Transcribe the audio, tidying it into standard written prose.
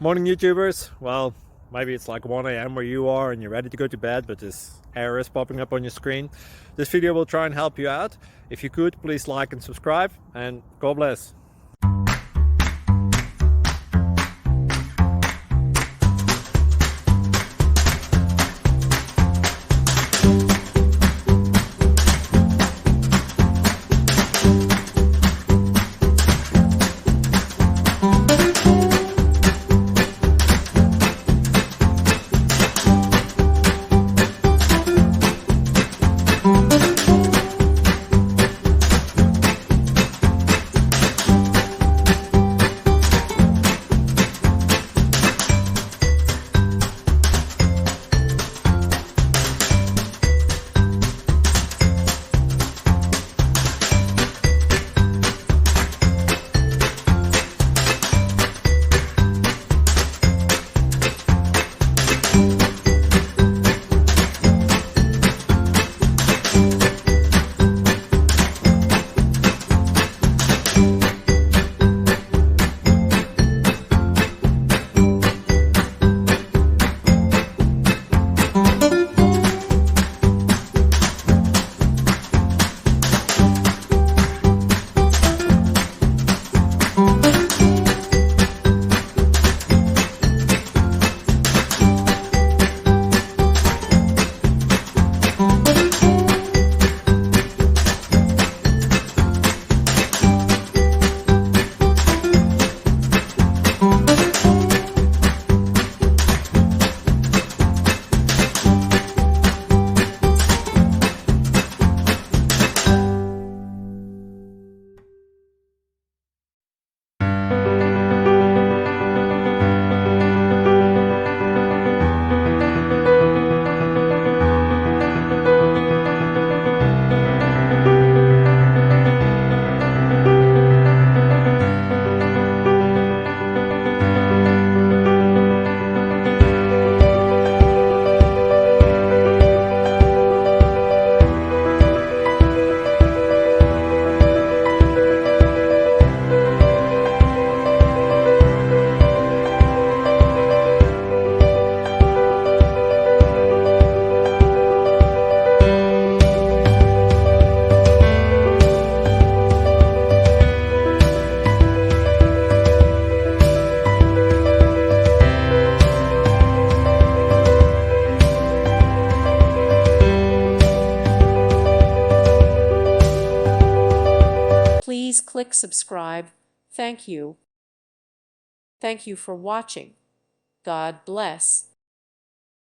Morning YouTubers. Well, maybe it's like 1 a.m. where you are and you're ready to go to bed, but this error is popping up on your screen. This video will try and help you out. If you could, please like and subscribe, and God bless. Please click subscribe. Thank you. Thank you for watching. God bless.